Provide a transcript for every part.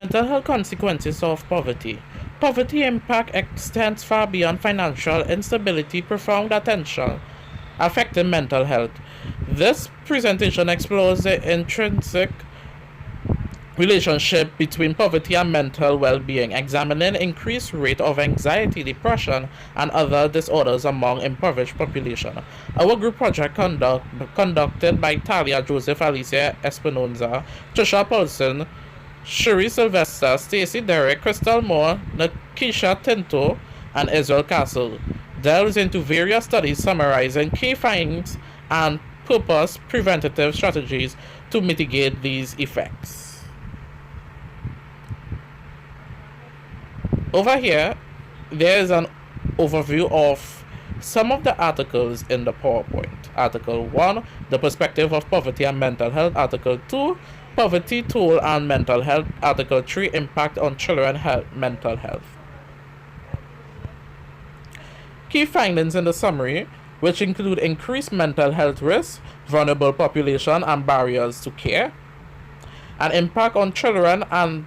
Mental health consequences of poverty. Poverty impact extends far beyond financial instability, profound attention, affecting mental health. This presentation explores the intrinsic relationship between poverty and mental well-being, examining increased rate of anxiety, depression, and other disorders among impoverished population. Our group project conducted by Talia Joseph, Alicia Espinoza, Trisha Paulson, Cherie Sylvester, Stacey Derrick, Crystal Moore, Nakisha Tinto, and Israel Castle delves into various studies summarizing key findings and purpose preventative strategies to mitigate these effects. Over here, there is an overview of some of the articles in the PowerPoint. Article 1, the perspective of poverty and mental health. Article 2, poverty toll and mental health. Article 3, impact on children mental health. Key findings in the summary, which include increased mental health risks, vulnerable population, and barriers to care. An impact on children and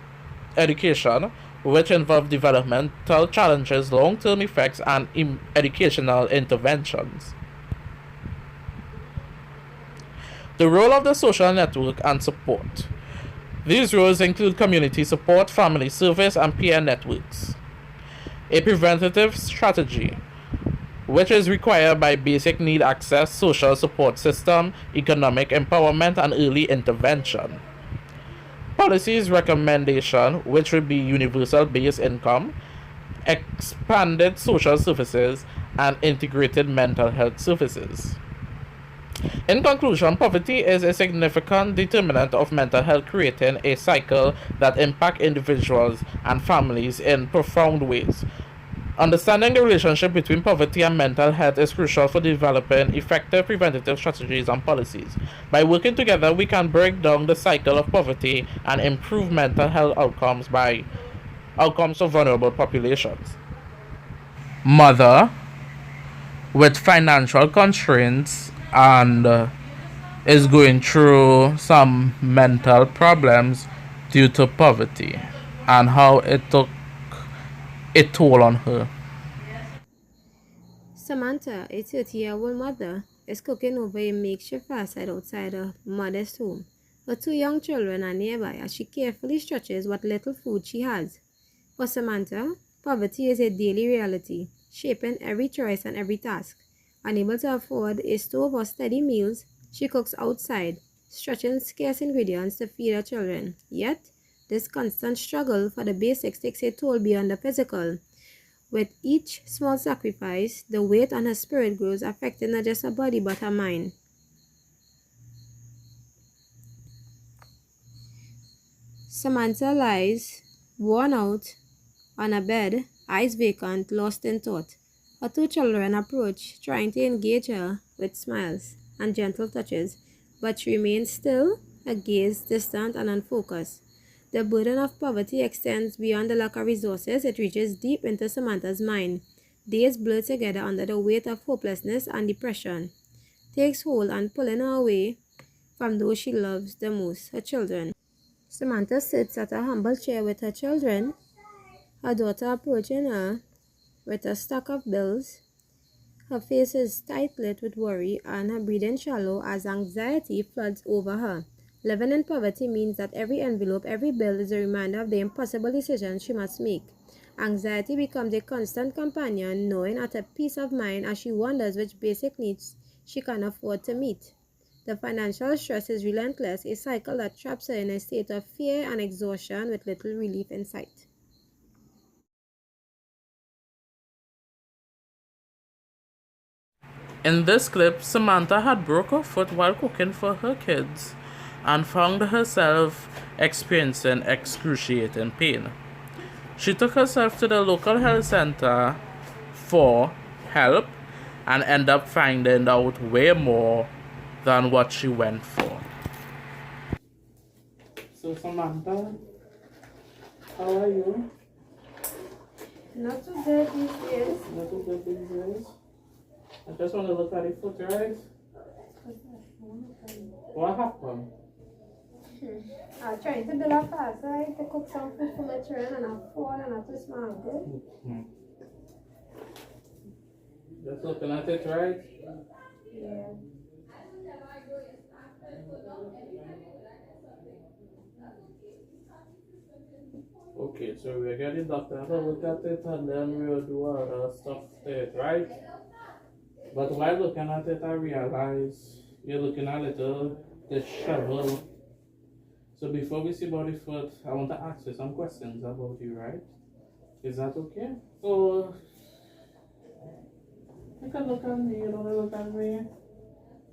education, which involve developmental challenges, long-term effects, and educational interventions. The role of the social network and support. These roles include community support, family service, and peer networks. A preventative strategy, which is required by basic need access, social support system, economic empowerment, and early intervention. Policies recommendation, which would be universal basic income, expanded social services, and integrated mental health services. In conclusion, poverty is a significant determinant of mental health, creating a cycle that impacts individuals and families in profound ways. Understanding the relationship between poverty and mental health is crucial for developing effective preventative strategies and policies. By working together, we can break down the cycle of poverty and improve mental health outcomes of vulnerable populations. Mother with financial constraints and is going through some mental problems due to poverty and how it took a toll on her. Samantha, a 30-year-old mother, is cooking over a makeshift fireside outside her modest home. Her two young children are nearby as she carefully stretches what little food she has. For Samantha, poverty is a daily reality, shaping every choice and every task. Unable to afford a stove or steady meals, she cooks outside, stretching scarce ingredients to feed her children. Yet, this constant struggle for the basics takes a toll beyond the physical. With each small sacrifice, the weight on her spirit grows, affecting not just her body but her mind. Samantha lies, worn out, on a bed, eyes vacant, lost in thought. Her two children approach, trying to engage her with smiles and gentle touches, but she remains still, her gaze distant and unfocused. The burden of poverty extends beyond the lack of resources, it reaches deep into Samantha's mind. Days blur together under the weight of hopelessness and depression, takes hold and pulling her away from those she loves the most, her children. Samantha sits at a humble chair with her children, her daughter approaching her with a stack of bills. Her face is tight-lit with worry and her breathing shallow as anxiety floods over her. Living in poverty means that every envelope, every bill is a reminder of the impossible decisions she must make. Anxiety becomes a constant companion, gnawing at her peace of mind as she wonders which basic needs she can afford to meet. The financial stress is relentless, a cycle that traps her in a state of fear and exhaustion with little relief in sight. In this clip, Samantha had broke her foot while cooking for her kids and found herself experiencing excruciating pain. She took herself to the local health center for help and ended up finding out way more than what she went for. So Samantha, how are you? Not too good these days. Not too good these days. I just want to look at the foot, right? What happened? I'm trying to build a fast, right? To cook some food for my children and I fall and I twist my ankle. Just looking at it, right? Yeah. Okay, so we're getting doctor to look at it and then we'll do other stuff to it, right? But while looking at it, I realize you're looking a little disheveled. So before we see body foot, I want to ask you some questions about you, right? Is that okay? Oh, you can look at me, you don't look at me.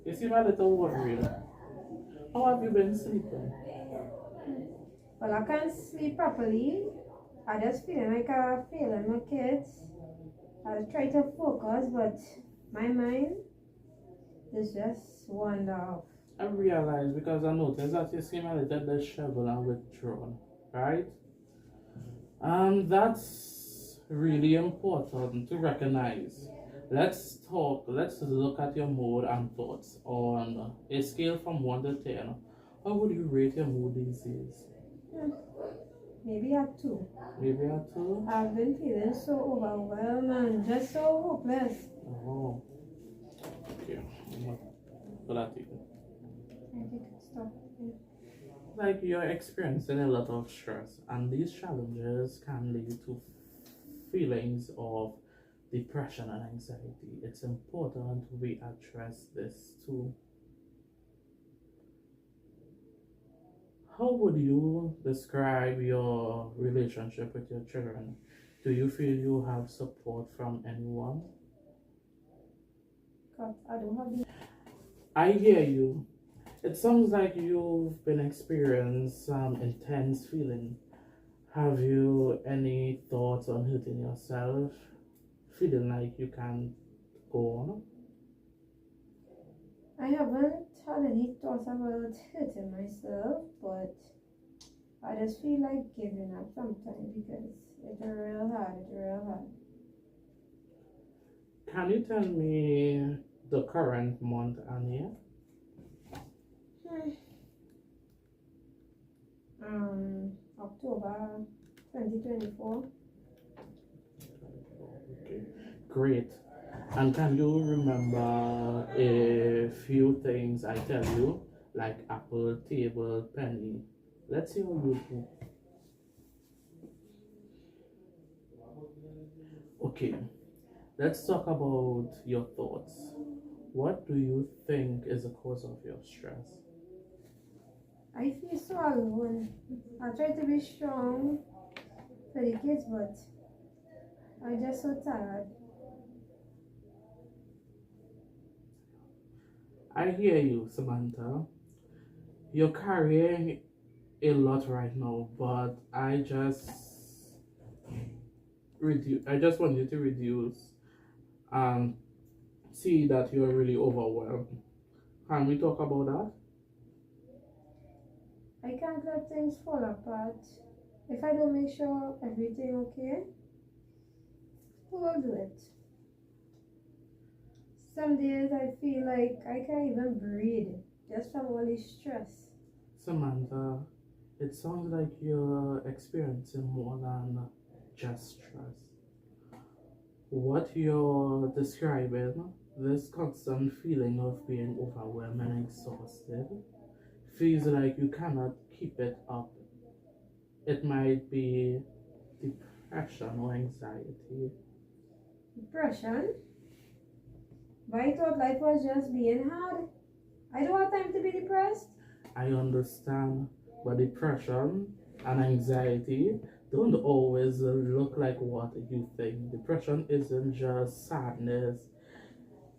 You seem a little worried. How have you been sleeping? Well, I can't sleep properly. I just feeling like I'm failing my kids. I try to focus, but my mind is just wander off. I realize because I noticed that you seem a little disheveled and withdrawn, right? And that's really important to recognize. Let's talk, let's look at your mood and thoughts on a scale from 1 to 10. How would you rate your mood these days? Maybe at 2. Maybe a 2? I've been feeling so overwhelmed and just so hopeless. Oh, okay. But I think I think it's stop. like you're experiencing a lot of stress, and these challenges can lead to feelings of depression and anxiety. It's important we address this too. How would you describe your relationship with your children? Do you feel you have support from anyone? God, I don't have the. I hear you. It sounds like you've been experiencing some intense feeling. Have you any thoughts on hurting yourself? Feeling like you can't go on? I haven't had any thoughts about hurting myself, but I just feel like giving up sometimes because it's real hard. It's real hard. Can you tell me the current month and year? October 2024. Okay, great. And can you remember a few things I tell you, like apple, table, penny? Let's see how you do. Okay, let's talk about your thoughts. What do you think is the cause of your stress? I feel so alone. I try to be strong for the kids, but I'm just so tired. I hear you, Samantha. You're carrying a lot right now, but I just want you to reduce and see that you're really overwhelmed. Can we talk about that? I can't let things fall apart. If I don't make sure everything okay, who will do it? Some days I feel like I can't even breathe just from all this stress. Samantha, it sounds like you're experiencing more than just stress. What you're describing, this constant feeling of being overwhelmed and exhausted, feels like you cannot keep it up. It might be depression or anxiety. Depression? But I thought life was just being hard. I don't have time to be depressed. I understand, but depression and anxiety don't always look like what you think. Depression isn't just sadness,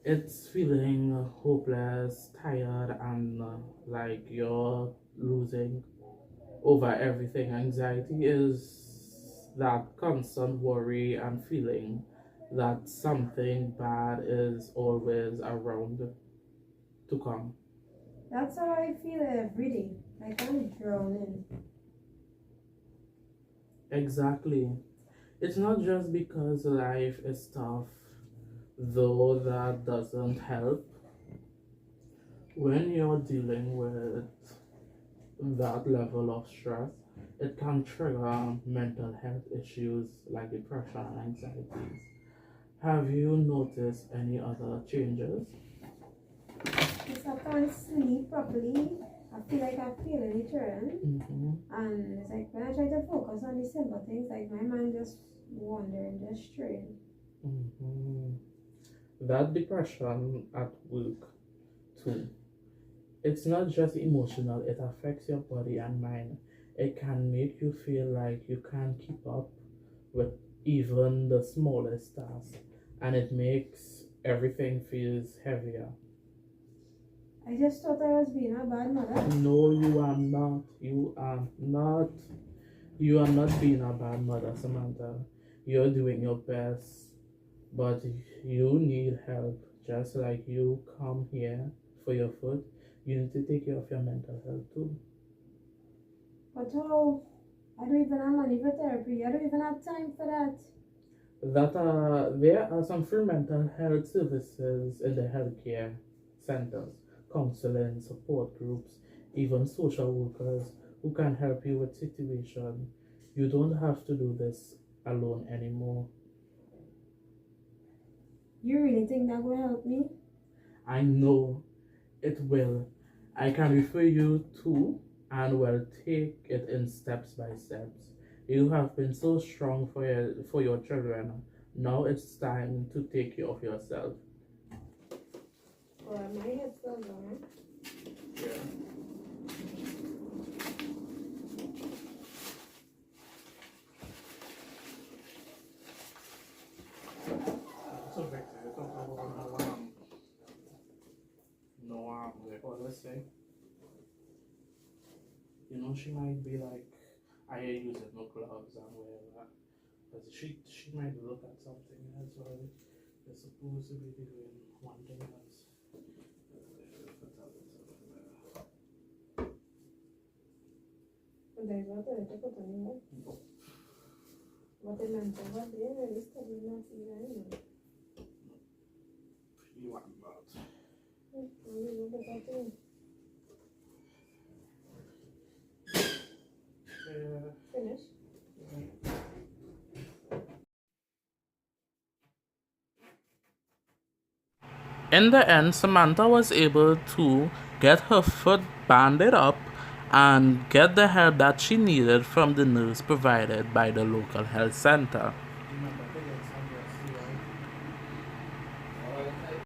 it's feeling hopeless, tired, and like you're losing over everything. Anxiety is that constant worry and feeling that something bad is always around to come. That's how I feel every day. Like I'm drowning. Exactly. It's not just because life is tough, though that doesn't help. When you're dealing with That level of stress, it can trigger mental health issues like depression and anxieties. Have you noticed any other changes? If I can't sleep properly, I feel like I'm feeling it turn. Mm-hmm. And it's like when I try to focus on the simple things, like my mind just wandering, just straying. Mm-hmm. That depression at work too. It's not just emotional, it affects your body and mind. It can make you feel like you can't keep up with even the smallest task, and it makes everything feels heavier. I just thought I was being a bad mother. No, you are not. You are not. You are not being a bad mother, Samantha. You're doing your best, but you need help. Just like you come here for your food, you need to take care of your mental health too. But how? I don't even have money for therapy. I don't even have time for that. There are some free mental health services in the healthcare centers, counseling, support groups, even social workers who can help you with situation. You don't have to do this alone anymore. You really think that will help me? I know it will. I can refer you to and will take it in steps by steps. You have been so strong for your children. Now it's time to take care of yourself. Or my head's still going. Yeah. So Victor, you talk about like what let's say. You know, she might be like, I use it, no gloves and whatever. But she might look at something as well. They're supposed to be doing one thing else. There's what I take it anymore. What I meant, what they really study not even. You want that? Yeah. Finish. In the end, Samantha was able to get her foot banded up and get the help that she needed from the nurse provided by the local health center.